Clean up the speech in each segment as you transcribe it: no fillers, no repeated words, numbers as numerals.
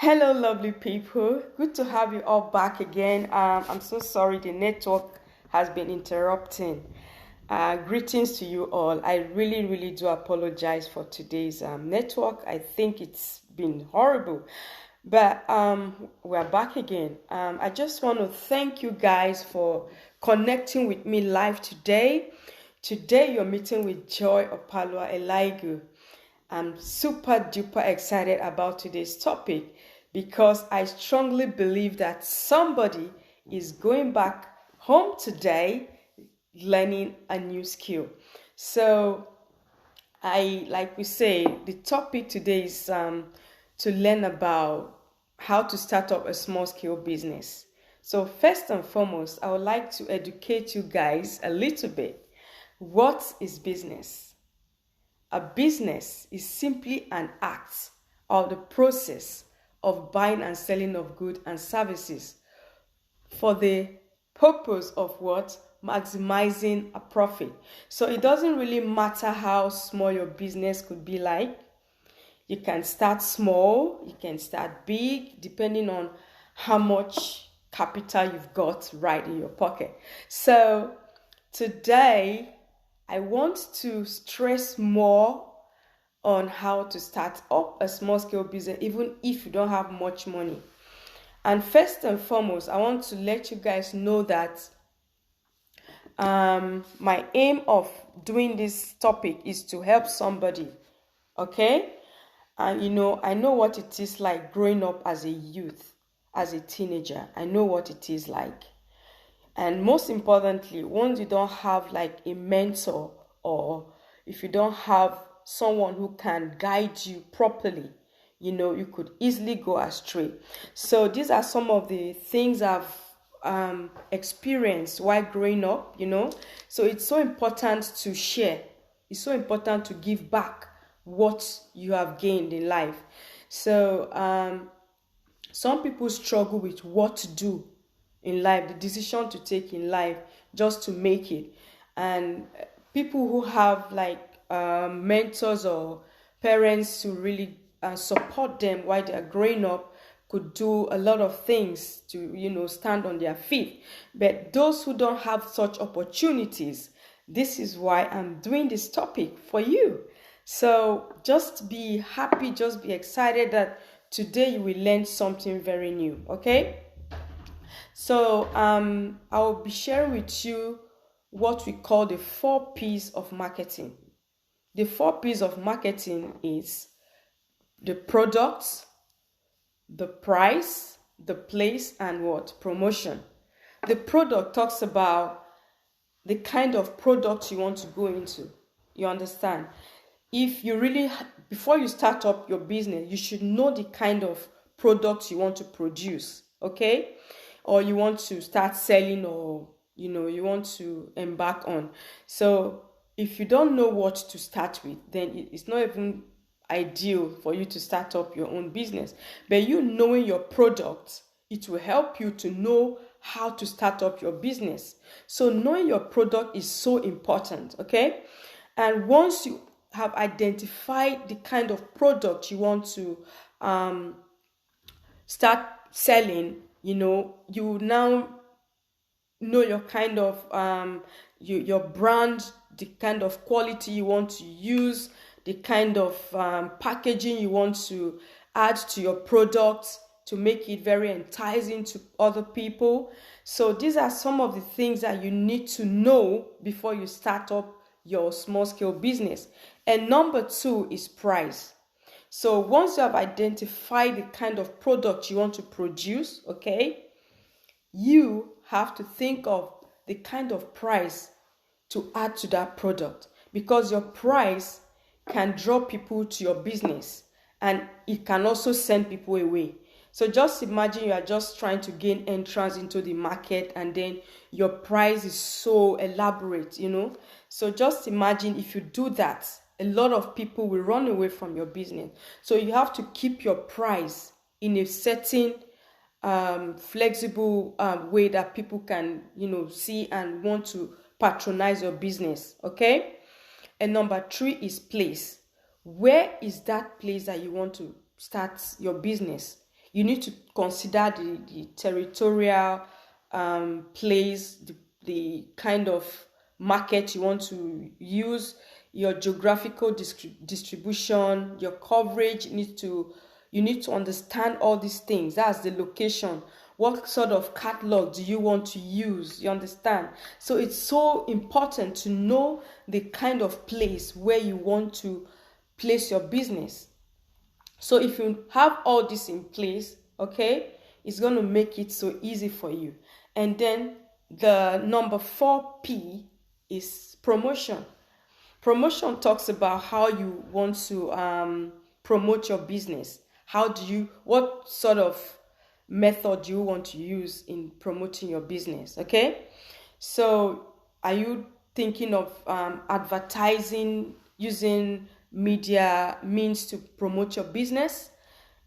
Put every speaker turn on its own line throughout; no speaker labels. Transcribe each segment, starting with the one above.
Hello, lovely people. Good to have you all back again. I'm so sorry the network has been interrupting. Greetings to you all. I really, really do apologize for today's network. I think it's been horrible, but we're back again. I just want to thank you guys for connecting with me live today. Today, you're meeting with Joy Opalwa Elaigu. I'm super duper excited about today's topic because I strongly believe that somebody is going back home today learning a new skill. So like we say, the topic today is to learn about how to start up a small scale business. So first and foremost, I would like to educate you guys a little bit. What is business? A business is simply an act or the process of buying and selling of goods and services for the purpose of what? Maximizing a profit. So it doesn't really matter how small your business could be like. You can start small, you can start big, depending on how much capital you've got right in your pocket. So today, I want to stress more on how to start up a small scale business, even if you don't have much money. And first and foremost, I want to let you guys know that my aim of doing this topic is to help somebody, okay? And I know what it is like growing up as a youth, as a teenager. I know what it is like. And most importantly, once you don't have like a mentor, or if you don't have someone who can guide you properly, you could easily go astray. So these are some of the things I've experienced while growing up, So it's so important to share. It's so important to give back what you have gained in life. So some people struggle with what to do in life, the decision to take in life just to make it. And people who have like mentors or parents to really support them while they are growing up could do a lot of things to stand on their feet. But those who don't have such opportunities, this is why I'm doing this topic for you. So just be happy, just be excited that today you will learn something very new, okay? So I will be sharing with you what we call the 4 P's of marketing. The 4 P's of marketing is the product, the price, the place, and what? Promotion. The product talks about the kind of product you want to go into. You understand? If you really, before you start up your business, you should know the kind of product you want to produce, okay? Or you want to start selling, or you want to embark on. So if you don't know what to start with, then it's not even ideal for you to start up your own business. But you knowing your product, it will help you to know how to start up your business. So knowing your product is so important, okay? And once you have identified the kind of product you want to start selling, you now know your kind of your brand, the kind of quality you want to use, the kind of packaging you want to add to your product to make it very enticing to other people. So these are some of the things that you need to know before you start up your small scale business. And number 2 is price. So once you have identified the kind of product you want to produce, okay, you have to think of the kind of price to add to that product, because your price can draw people to your business and it can also send people away. So just imagine you are just trying to gain entrance into the market and then your price is so elaborate, So just imagine if you do that, a lot of people will run away from your business. So you have to keep your price in a certain flexible way that people can, see and want to patronize your business, okay? And number 3 is place. Where is that place that you want to start your business? You need to consider the territorial place, the kind of market you want to use, your geographical distribution, your coverage. You need to understand all these things. That's the location. What sort of catalog do you want to use? You understand? So it's so important to know the kind of place where you want to place your business. So if you have all this in place, okay, it's going to make it so easy for you. And then the number 4P is promotion. Promotion talks about how you want to promote your business. What sort of method do you want to use in promoting your business? Okay, so are you thinking of advertising, using media means to promote your business?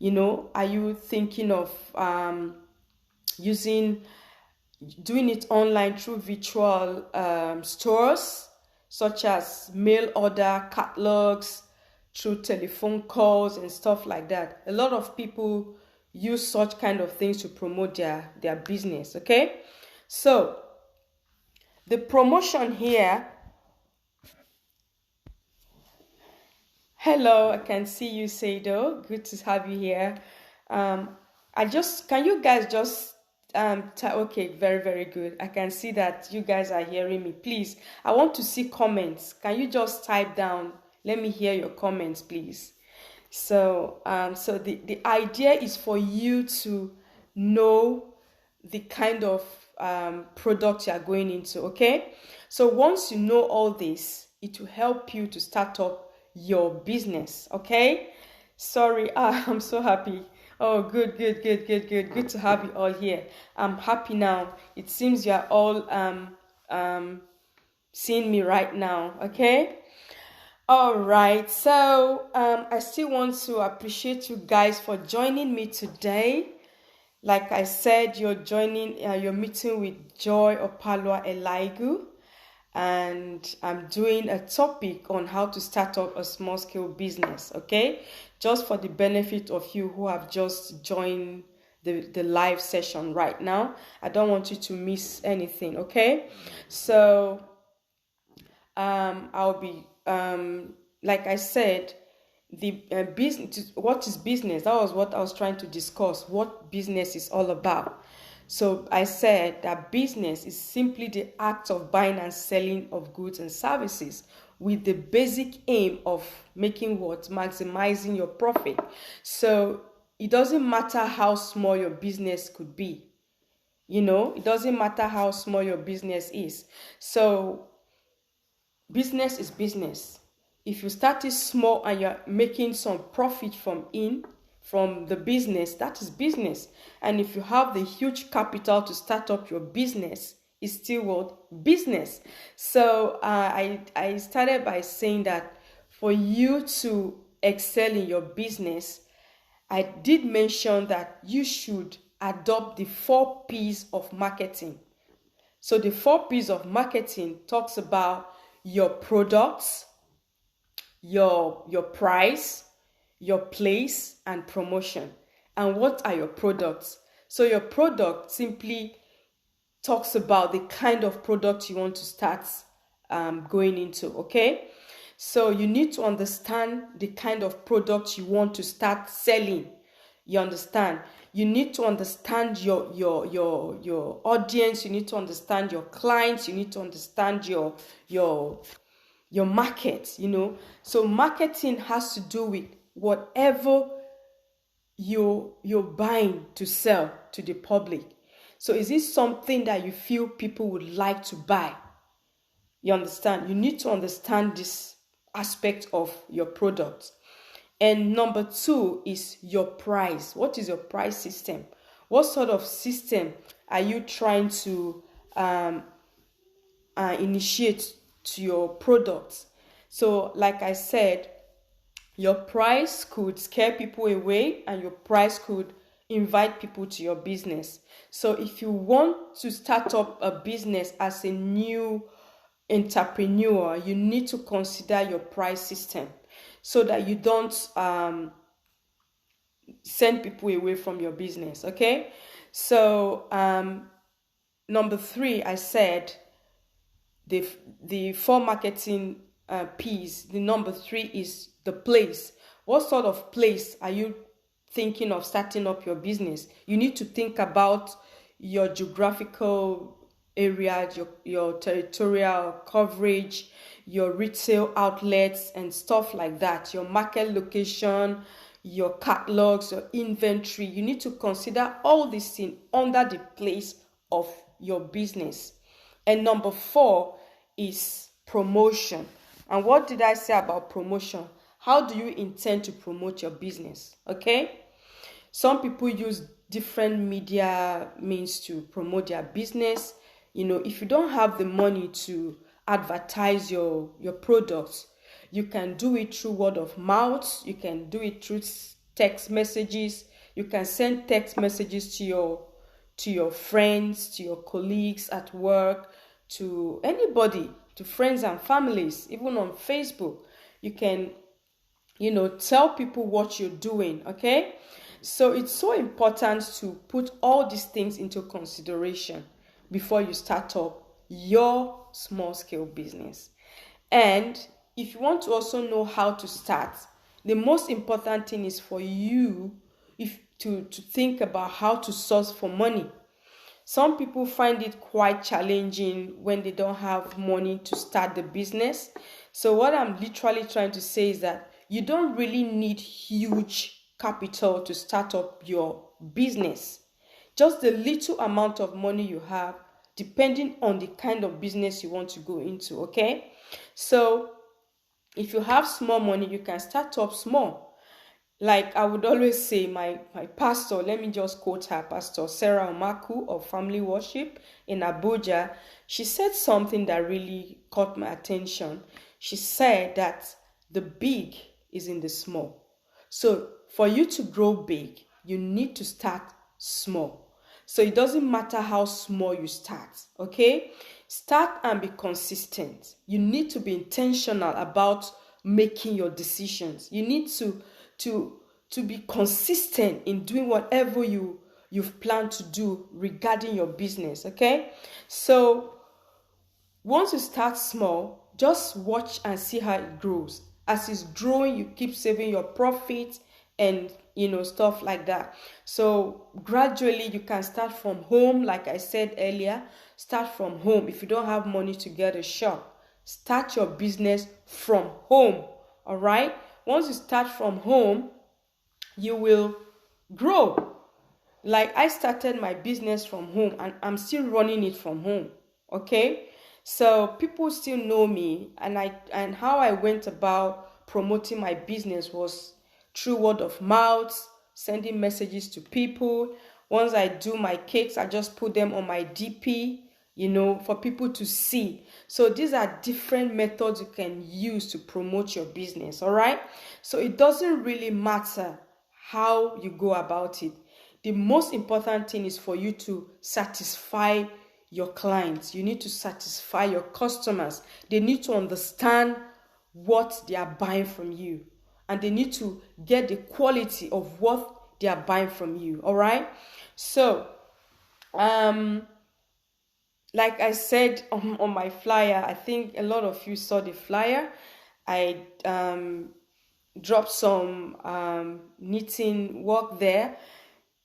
Are you thinking of doing it online through virtual stores, such as mail order, catalogs, through telephone calls and stuff like that? A lot of people use such kind of things to promote their business. Okay, so the promotion here. Hello, I can see you, Sado. Good to have you here. Can you guys just okay, very, very good. I can see that you guys are hearing me. Please, I want to see comments. Can you just type down? Let me hear your comments, please. So the idea is for you to know the kind of product you are going into. Okay, so once you know all this, it will help you to start up your business. Okay, sorry, I'm so happy. Oh, good to have you all here. I'm happy now. It seems you are all seeing me right now. Okay, all right. So I still want to appreciate you guys for joining me today. Like I said, you're meeting with Joy Opalwa Elaigu, and I'm doing a topic on how to start up a small scale business. Okay, just for the benefit of you who have just joined the live session right now. I don't want you to miss anything. Okay, so I'll be like I said, the business. What is business? That was what I was trying to discuss. What business is all about. So I said that business is simply the act of buying and selling of goods and services with the basic aim of making what? Maximizing your profit. So it doesn't matter how small your business could be. It doesn't matter how small your business is. So business is business. If you start it small and you're making some profit from the business, that is business. And if you have the huge capital to start up your business, it's still what? Business. So I started by saying that for you to excel in your business, I did mention that you should adopt the 4 P's of marketing. So the 4 P's of marketing talks about your products, your price, your place, and promotion. And what are your products? So your product simply talks about the kind of product you want to start going into. Okay, so you need to understand the kind of product you want to start selling. You understand? You need to understand your audience. You need to understand your clients. You need to understand your market. So marketing has to do with whatever you're buying to sell to the public. So is this something that you feel people would like to buy? You understand? You need to understand this aspect of your product. And number 2 is your price. What is your price system? What sort of system are you trying to initiate to your products? So like I said, your price could scare people away and your price could invite people to your business. So if you want to start up a business as a new entrepreneur, you need to consider your price system so that you don't send people away from your business. Okay, so number 3, I said the 4 marketing P's. The number 3 is the place. What sort of place are you thinking of starting up your business? You need to think about your geographical area, your territorial coverage, your retail outlets and stuff like that, your market location, your catalogs, your inventory. You need to consider all these things under the place of your business. And number 4 is promotion. And what did I say about promotion? How do you intend to promote your business? Okay? Some people use different media means to promote their business. If you don't have the money to advertise your products, you can do it through word of mouth. You can do it through text messages. You can send text messages to your friends, to your colleagues at work, to anybody, to friends and families, even on Facebook. You can, tell people what you're doing, okay? So it's so important to put all these things into consideration before you start up your small scale business. And if you want to also know how to start, the most important thing is for you to think about how to source for money. Some people find it quite challenging when they don't have money to start the business. So what I'm literally trying to say is that you don't really need huge capital to start up your business. Just the little amount of money you have, depending on the kind of business you want to go into, okay? So if you have small money, you can start up small. Like I would always say, my pastor, let me just quote her, Pastor Sarah Omaku of Family Worship in Abuja. She said something that really caught my attention. She said that the big is in the small. So for you to grow big, you need to start small. So it doesn't matter how small you start, okay? Start and be consistent. You need to be intentional about making your decisions. You need to be consistent in doing whatever you've planned to do regarding your business, okay? So once you start small, just watch and see how it grows. As it's growing, you keep saving your profit and stuff like that. So gradually you can start from home. Like I said earlier, start from home. If you don't have money to get a shop, start your business from home. All right, once you start from home, you will grow. Like I started my business from home and I'm still running it from home. Okay, so people still know me, and how I went about promoting my business was through word of mouth, sending messages to people. Once I do my cakes, I just put them on my DP, for people to see. So these are different methods you can use to promote your business, all right? So it doesn't really matter how you go about it. The most important thing is for you to satisfy your clients. You need to satisfy your customers. They need to understand what they are buying from you, and they need to get the quality of what they are buying from you, all right? So like I said on my flyer, I think a lot of you saw the flyer. I dropped some knitting work there.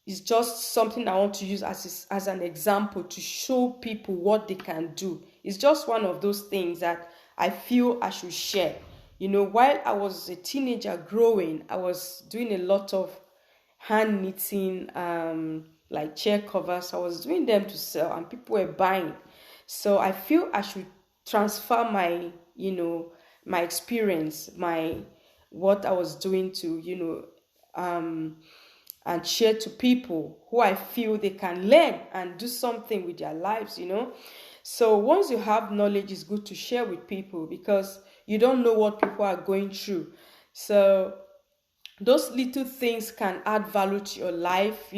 It's just something I want to use as an example to show people what they can do. It's just one of those things that I feel I should share. While I was a teenager growing, I was doing a lot of hand knitting, like chair covers. I was doing them to sell and people were buying. So I feel I should transfer my, my experience, what I was doing to, and share to people who I feel they can learn and do something with their lives, So once you have knowledge, it's good to share with people because you don't know what people are going through. So those little things can add value to your life,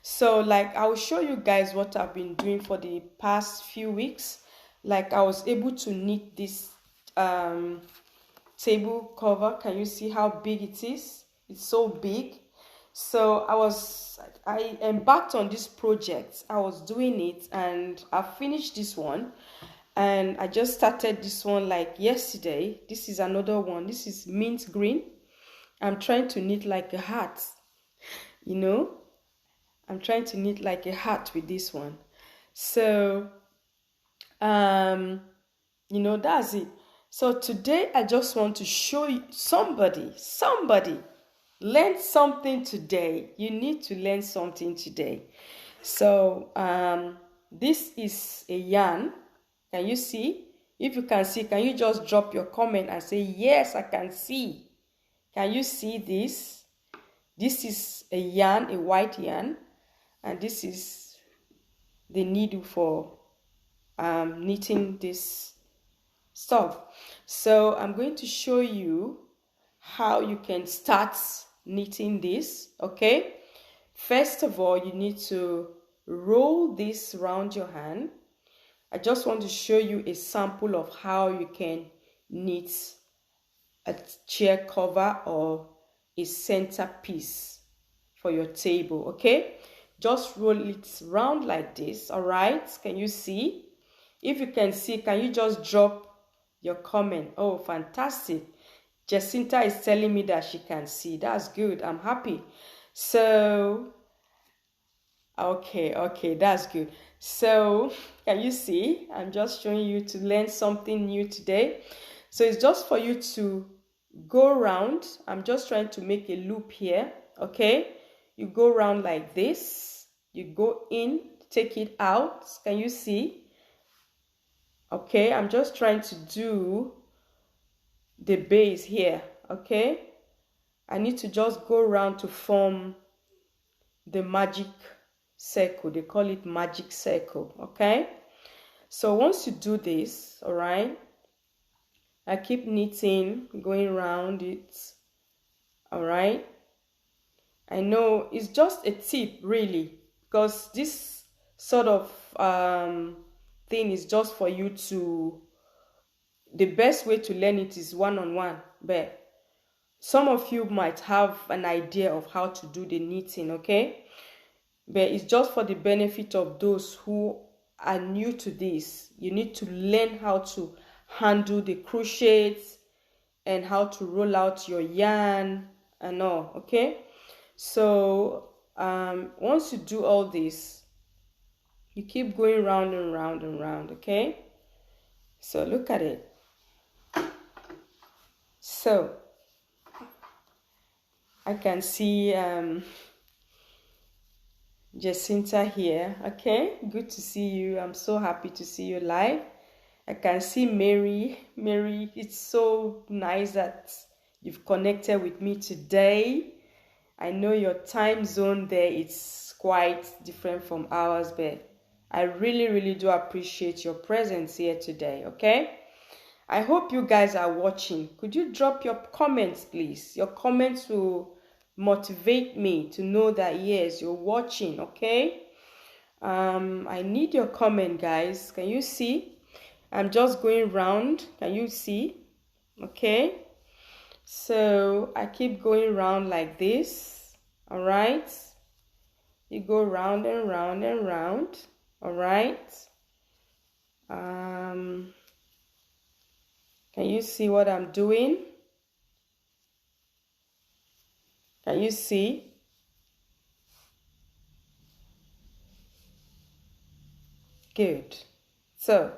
So like I will show you guys what I've been doing for the past few weeks. Like I was able to knit this table cover. Can you see how big it is? It's so big. So I embarked on this project. I was doing it and I finished this one, and I just started this one like yesterday. This is another one. This is mint green. I'm trying to knit like a hat, you know. I'm trying to knit like a hat with this one. So, that's it. So today I just want to show you somebody, learn something today. You need to learn something today. So, this is a yarn. Can you see? If you can see, can you just drop your comment and say, yes, I can see. Can you see this? This is a yarn, a white yarn, and this is the needle for knitting this stuff. So I'm going to show you how you can start knitting this, okay? First of all, you need to roll this around your hand. I just want to show you a sample of how you can knit a chair cover or a centerpiece for your table, okay? Just roll it round like this, all right? Can you see? If you can see, can you just drop your comment? Oh, fantastic. Jacinta is telling me that she can see. That's good. I'm happy. So, okay, that's good. So, can you see? I'm just showing you to learn something new today. So, it's just for you to go around. I'm just trying to make a loop here, okay? You go around like this. You go in, take it out. Can you see? Okay, I'm just trying to do the base here, okay? I need to just go around to form the magic circle. They call it magic circle, okay? So once you do this, all right, I keep knitting, going around it, all right? I know it's just a tip, really, because this sort of thing is just for you to, the best way to learn it is one-on-one, but some of you might have an idea of how to do the knitting, okay? But it's just for the benefit of those who are new to this. You need to learn how to handle the crochets and how to roll out your yarn and all, okay? So once you do all this, you keep going round and round and round, okay? So look at it. So I can see Jacinta here, okay? Good to see you. I'm so happy to see you live. I can see Mary. Mary, it's so nice that you've connected with me today. I know your time zone there is quite different from ours, but I really do appreciate your presence here today, okay? I hope you guys are watching. Could you drop your comments, please? Your comments will motivate me to know that, yes, you're watching, okay? I need your comment, guys. Can you see? I'm just going round. Can you see? Okay. So I keep going round like this. All right. You go round and round and round. All right. Can you see what I'm doing? Can you see? Good. So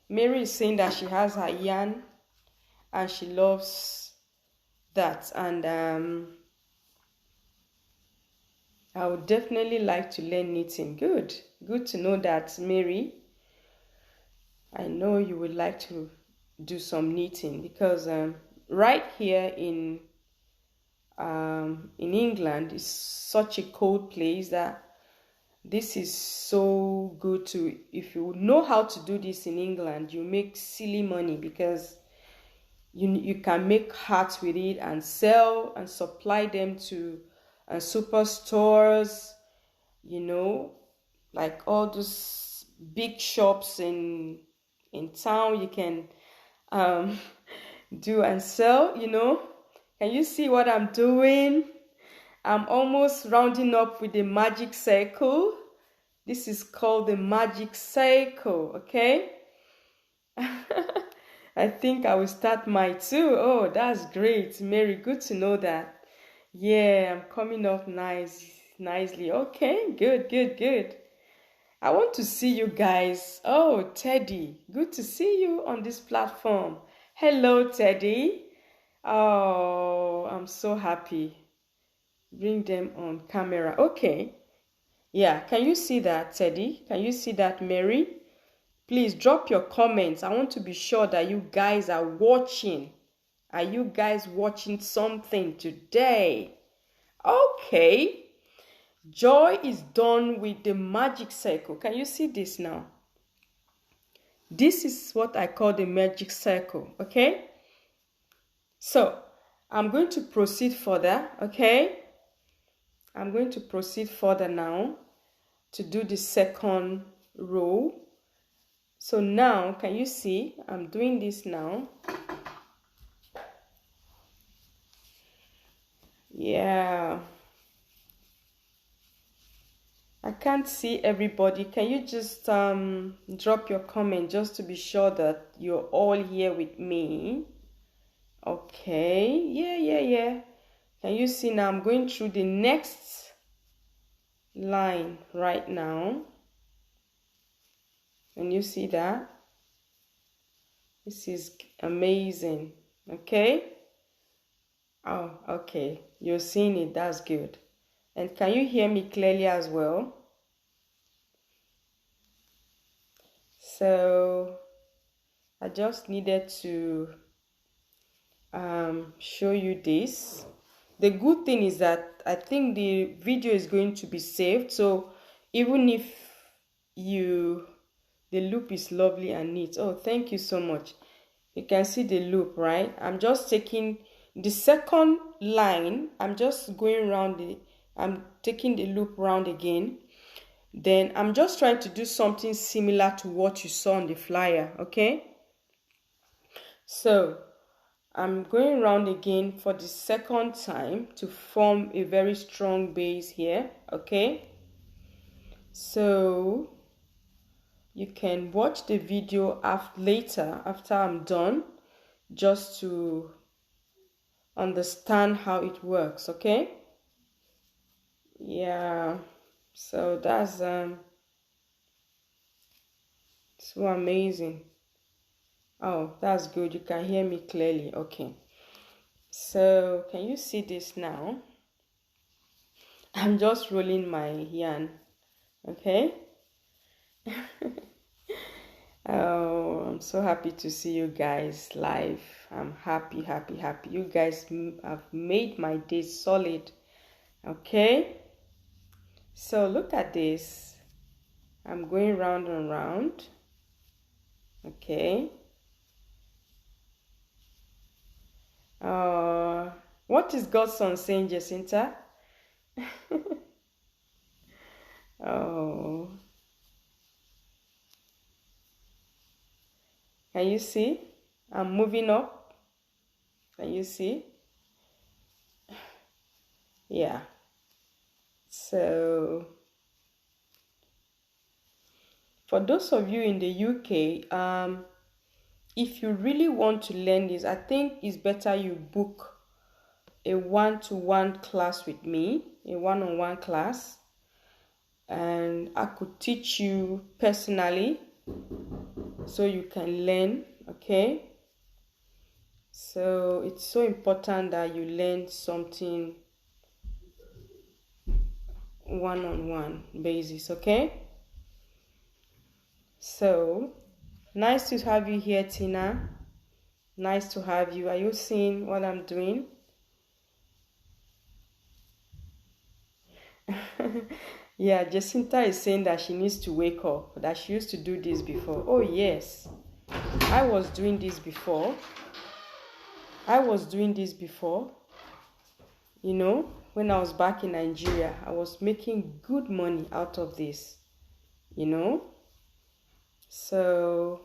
Mary is saying that she has her yarn and she loves that, and I would definitely like to learn knitting. Good to know that, Mary. I know you would like to do some knitting because right here in England is such a cold place that this is so good to, if you know how to do this in England, you make silly money because you can make hats with it and sell and supply them to superstores, like all those big shops in town. You can do and sell, Can you see what I'm doing? I'm almost rounding up with the magic circle. This is called the magic circle, okay? I think I will start my too. Oh, that's great, Mary. Good to know that. Yeah, I'm coming up nicely. Okay, good. I want to see you guys. Oh, Teddy, good to see you on this platform. Hello, Teddy. Oh, I'm so happy. Bring them on camera. Okay. Yeah, can you see that, Teddy? Can you see that, Mary? Please drop your comments. I want to be sure that you guys are watching. Are you guys watching something today? Okay. Joy is done with the magic circle. Can you see this now? This is what I call the magic circle, okay? So, I'm going to proceed further, okay? I'm going to proceed further now to do the second row. So now, can you see? I'm doing this now. Yeah. I can't see everybody. Can you just drop your comment just to be sure that you're all here with me? Okay. Yeah. Can you see now? I'm going through the next line right now. Can you see that? This is amazing. Okay. Oh, okay. You're seeing it. That's good. And can you hear me clearly as well? So I just needed to show you this. The good thing is that I think the video is going to be saved. So even if the loop is lovely and neat. Oh, thank you so much. You can see the loop, right? I'm just taking the second line. I'm just going around I'm taking the loop round again. Then I'm just trying to do something similar to what you saw on the flyer, okay? So I'm going around again for the second time to form a very strong base here, okay? So you can watch the video later after I'm done, just to understand how it works, okay? Yeah, so that's so amazing. Oh, that's good. You can hear me clearly. Okay. So can you see this now? I'm just rolling my yarn. Okay. Oh, I'm so happy to see you guys live. I'm happy. You guys have made my day solid. Okay. So look at this. I'm going round and round. Okay. What is Godson saying, Jacinta? Oh. Can you see? I'm moving up. Can you see? Yeah. So, for those of you in the UK, if you really want to learn this, I think it's better you book a one-to-one class with me, a one-on-one class, and I could teach you personally so you can learn, okay? So it's so important that you learn something one-on-one basis, okay? So nice to have you here, Tina. Nice to have you. Are you seeing what I'm doing? Yeah, Jacinta is saying that she needs to wake up, that she used to do this before. Oh yes, I was doing this before. You know, when I was back in Nigeria, I was making good money out of this, you know. So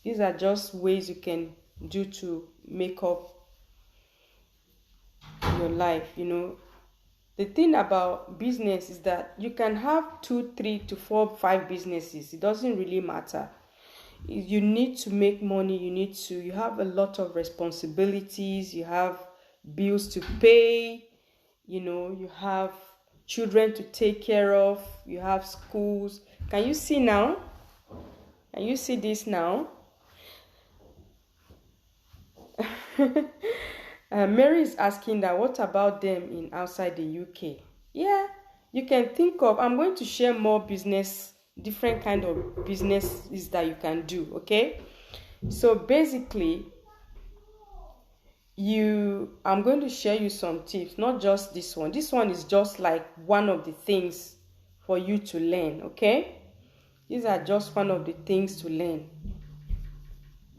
these are just ways you can do to make up your life, you know. The thing about business is that you can have 2, 3 to 4, 5 businesses. It doesn't really matter. You need to make money. You have a lot of responsibilities. You have bills to pay. You know, you have children to take care of. You have schools. Can you see now? Can you see this now? Mary is asking that what about them in outside the UK? Yeah, you can think of, I'm going to share more different kind of businesses that you can do, okay? So basically, I'm going to share you some tips, not just this one. This one is just like one of the things for you to learn, okay? These are just one of the things to learn.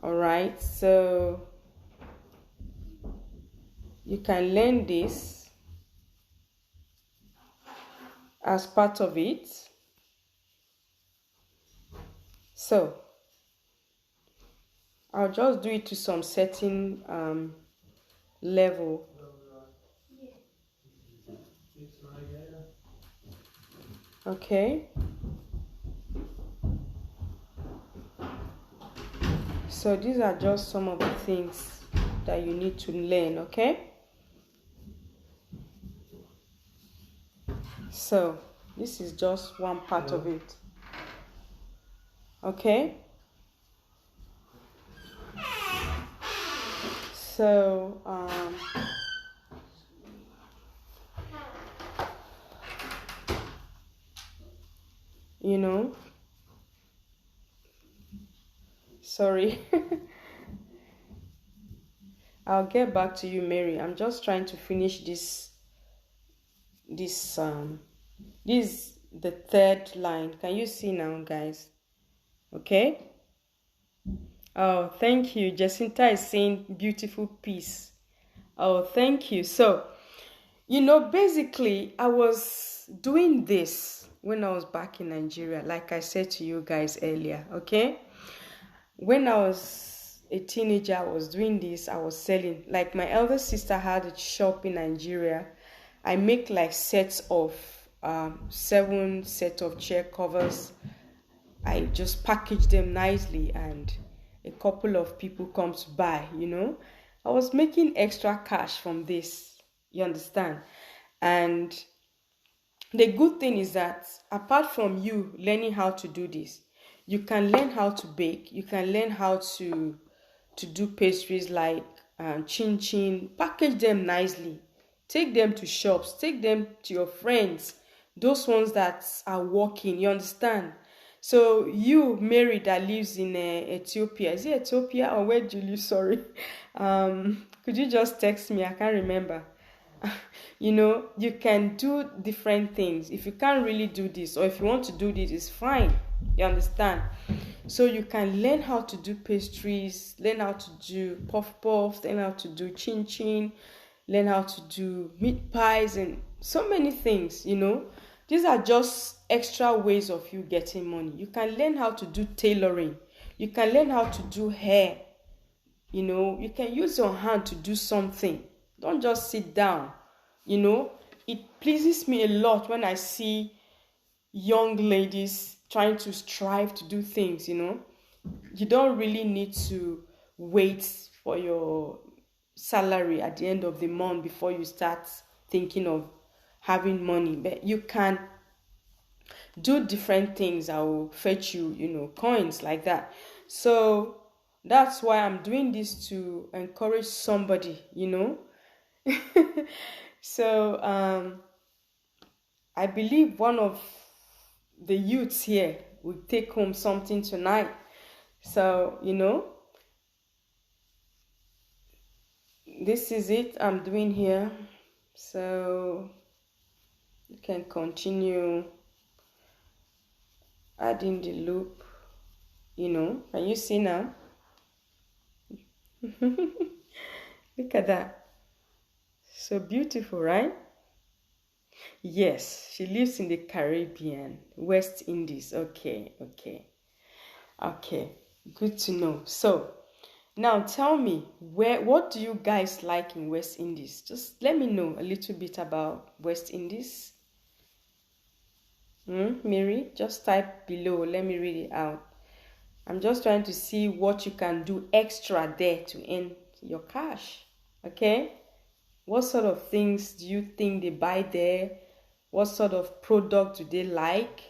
All right, so you can learn this as part of it. So I'll just do it to some certain level. Okay. So these are just some of the things that you need to learn, okay? So this is just one part of it. Okay? So you know, sorry. I'll get back to you, Mary. I'm just trying to finish this the third line. Can you see now, guys? Okay. Oh, thank you. Jacinta is saying beautiful piece. Oh, thank you. So, you know, basically, I was doing this when I was back in Nigeria, like I said to you guys earlier, okay? When I was a teenager, I was doing this. I was selling. Like my elder sister had a shop in Nigeria. I make like sets of 7 sets of chair covers. I just package them nicely and a couple of people come to buy, you know. I was making extra cash from this, you understand? And the good thing is that apart from you learning how to do this, you can learn how to bake. You can learn how to do pastries like chin chin, package them nicely. Take them to shops, take them to your friends, those ones that are working, you understand? So you, Mary, that lives in Ethiopia, is it Ethiopia or where do you live? Sorry. Could you just text me? I can't remember. You know, you can do different things. If you can't really do this, or if you want to do this, it's fine. You understand? So you can learn how to do pastries, learn how to do puff puffs, learn how to do chin chin, learn how to do meat pies, and so many things, you know. These are just extra ways of you getting money. You can learn how to do tailoring. You can learn how to do hair. You know, you can use your hand to do something. Don't just sit down. You know, it pleases me a lot when I see young ladies trying to strive to do things, you know. You don't really need to wait for your salary at the end of the month before you start thinking of having money. But you can do different things that will fetch you, you know, coins like that. So that's why I'm doing this, to encourage somebody, you know. So I believe one of the youths here will take home something tonight. So, you know, this is it I'm doing here. So you can continue adding the loop, you know. Can you see now? Look at that. So beautiful, right? Yes, she lives in the Caribbean, West Indies. Okay. Good to know. So Now tell me, what do you guys like in West Indies? Just let me know a little bit about West Indies. Mary, just type below. Let me read it out. I'm just trying to see what you can do extra there to earn your cash. Okay? What sort of things do you think they buy there? What sort of product do they like?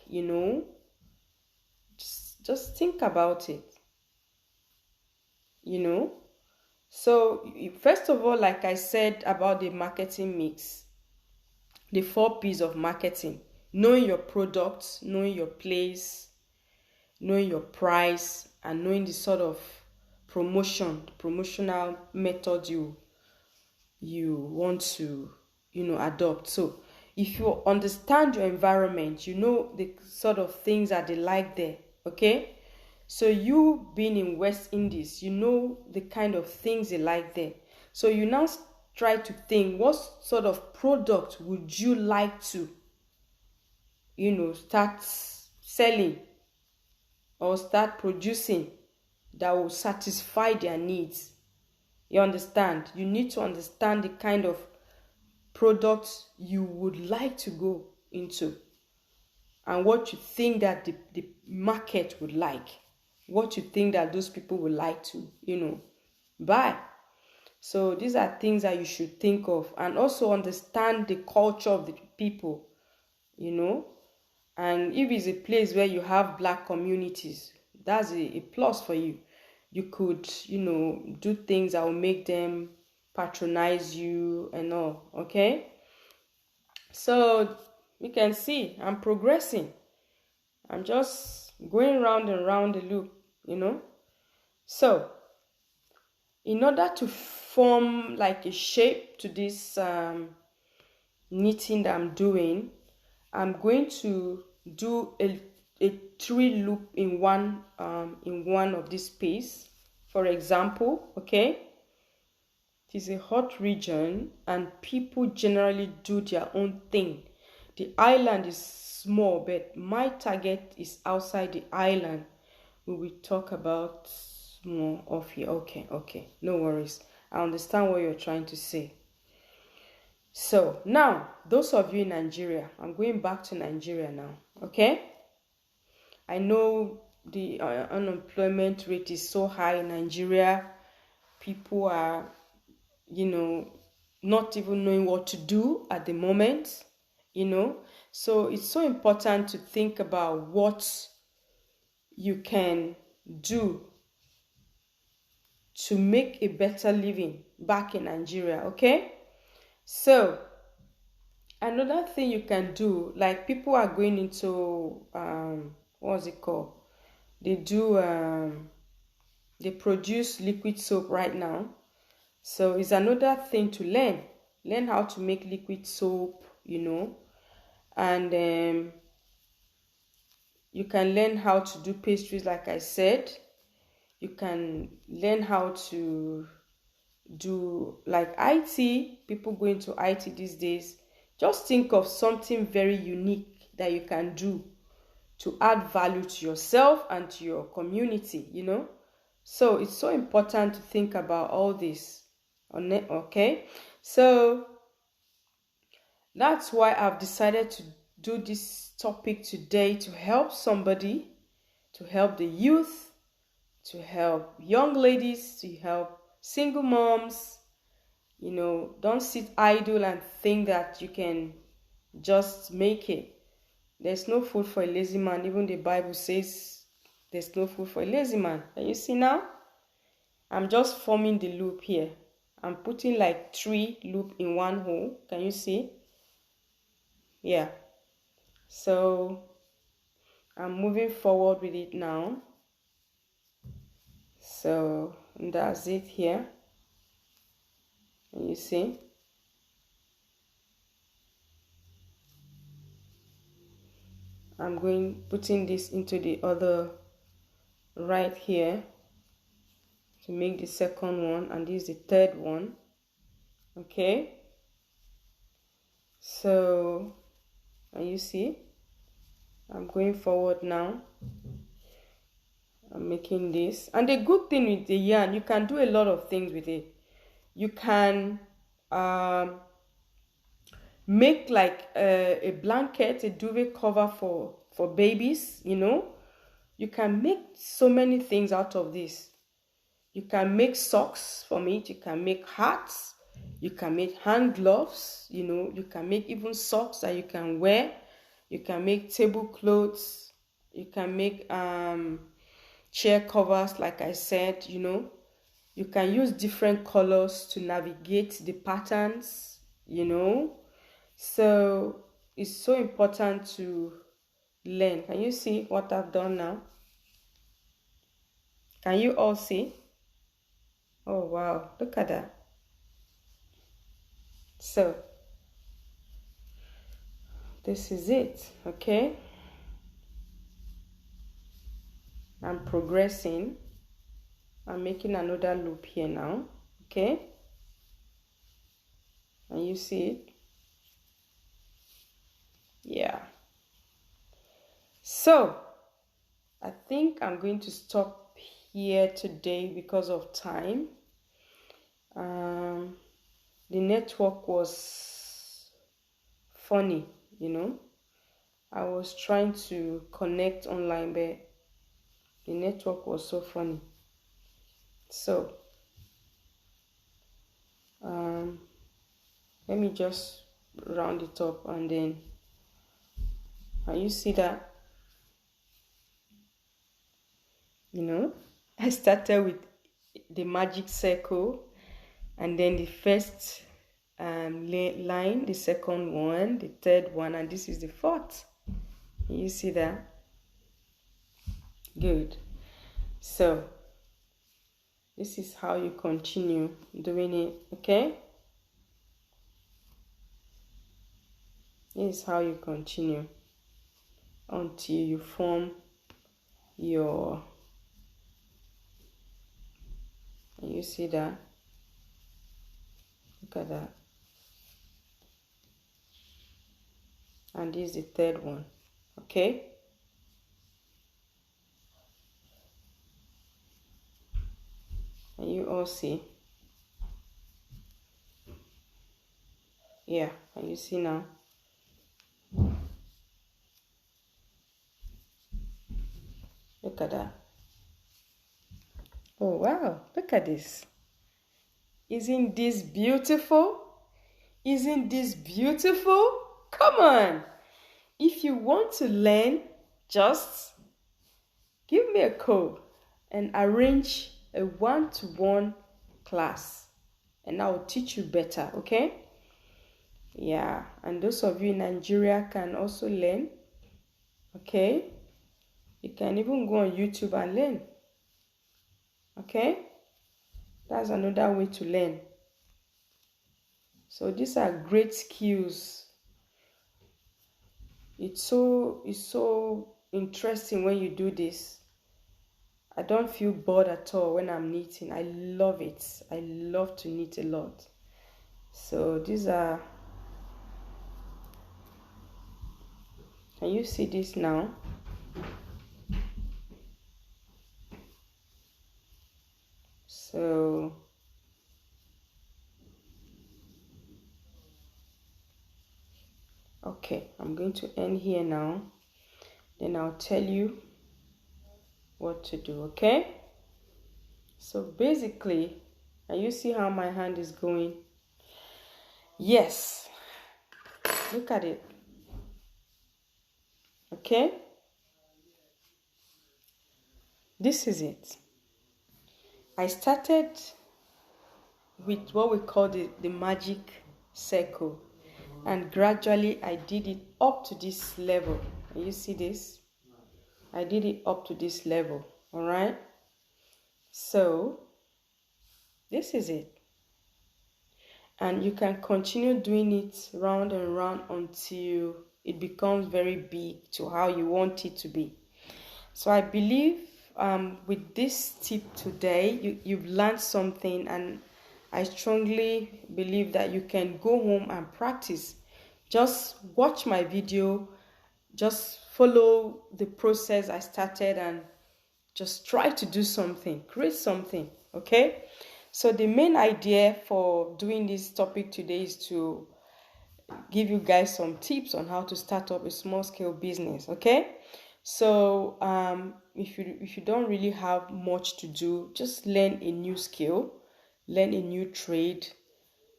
Just think about it. So first of all, like I said about the marketing mix, the 4 P's of marketing: knowing your products, knowing your place, knowing your price, and knowing the sort of promotional method you want to adopt. So if you understand your environment, you know the sort of things that they like there. Okay, so you being in West Indies, you know the kind of things they like there. So you now try to think, what sort of product would you like to start selling or start producing that will satisfy their needs. You understand? You need to understand the kind of products you would like to go into and what you think that the market would like, what you think that those people would like to buy. So these are things that you should think of, and also understand the culture of the people. And if it's a place where you have Black communities, that's a plus for you. You could do things that will make them patronize you and all. Okay, so you can see I'm progressing. I'm just going round and round the loop. So in order to form like a shape to this knitting that I'm doing, I'm going to do a 3 loop in one of this piece. For example, okay, it is a hot region and people generally do their own thing. The island is small, but my target is outside the island. We will talk about more of here. Okay, no worries. I understand what you're trying to say. So now, those of you in Nigeria, I'm going back to Nigeria now, okay? I know the unemployment rate is so high in Nigeria. People are, not even knowing what to do at the moment, So it's so important to think about what you can do to make a better living back in Nigeria, okay? So another thing you can do, like people are going into what's it called? They produce liquid soap right now. So it's another thing to learn how to make liquid soap, and you can learn how to do pastries, like I said. You can learn how to do like IT. People go into IT these days. Just think of something very unique that you can do to add value to yourself and to your community, So it's so important to think about all this, okay? So that's why I've decided to do this topic today, to help somebody, to help the youth, to help young ladies, to help single moms. Don't sit idle and think that you can just make it. There's no food for a lazy man. Even the Bible says there's no food for a lazy man. Can you see now? I'm just forming the loop here. I'm putting like 3 loops in one hole. Can you see? Yeah. So I'm moving forward with it now. So that's it here. Can you see? I'm putting this into the other right here to make the second one, and this is the third one. Okay, so you see I'm going forward now. I'm making this. And the good thing with the yarn, you can do a lot of things with it. You can make like a blanket, a duvet cover for babies, you know. You can make so many things out of this. You can make socks from it. You can make hats. You can make hand gloves, you know. You can make even socks that you can wear. You can make tablecloths. You can make chair covers, like I said, you know. You can use different colors to navigate the patterns, you know. So it's so important to learn. Can you see what I've done now? Can you all see? Oh wow, look at that. So this is it, okay? I'm progressing. I'm making another loop here now, okay? And you see it? Yeah. So I think I'm going to stop here today because of time. The network was funny, you know. I was trying to connect online, but the network was so funny. So let me just round it up, and then can you see that? You know, I started with the magic circle, and then the first line, the second one, the third one, and this is the fourth. You see that? Good. So this is how you continue doing it, okay? This is how you continue until you form your, you see that? Look at that. And this is the third one, okay? And you all see? Yeah, and you see now? Look at that. Oh wow, look at this. Isn't this beautiful? Isn't this beautiful? Come on. If you want to learn, just give me a call and arrange a one-to-one class, and I will teach you better, okay? Yeah, and those of you in Nigeria can also learn, okay? You can even go on YouTube and learn, okay? That's another way to learn. So these are great skills. It's so interesting when you do this. I don't feel bored at all when I'm knitting. I love it. I love to knit a lot. So these are, can you see this now? So okay, I'm going to end here now. Then I'll tell you what to do, okay? So basically, can you see how my hand is going? Yes. Look at it. Okay? This is it. I started with what we call the magic circle, and gradually I did it up to this level. You see this? I did it up to this level, all right? So this is it. And you can continue doing it round and round until it becomes very big to how you want it to be. So I believe with this tip today, you've learned something, and I strongly believe that you can go home and practice. Just watch my video, just follow the process I started, and Just try to do something, create something, okay? So the main idea for doing this topic today is to give you guys some tips on how to start up a small scale business, okay? So if you don't really have much to do, just learn a new skill, learn a new trade,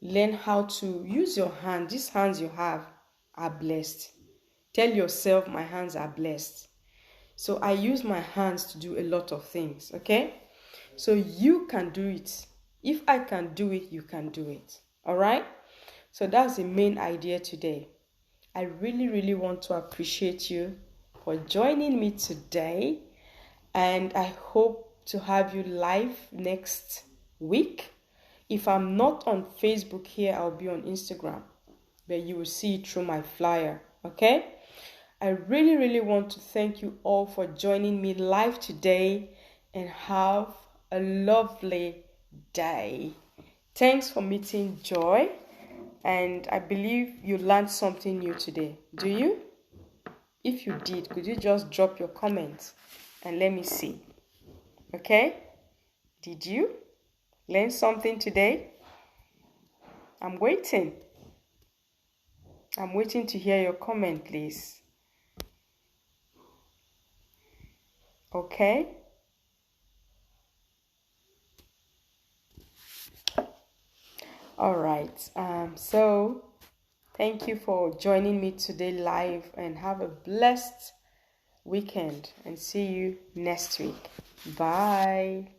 learn how to use your hand. These hands you have are blessed. Tell yourself, my hands are blessed. So I use my hands to do a lot of things, okay? So you can do it. If I can do it, you can do it. All right? So that's the main idea today. I really, really want to appreciate you for joining me today. And I hope to have you live next week. If I'm not on Facebook here, I'll be on Instagram, where you will see it through my flyer, okay? I really, really want to thank you all for joining me live today, and have a lovely day. Thanks for meeting Joy, and I believe you learned something new today. Do you? If you did, could you just drop your comments and let me see? Okay? Did you learn something today? I'm waiting. I'm waiting to hear your comment, please. Okay? All right. So thank you for joining me today live, and have a blessed weekend, and see you next week. Bye.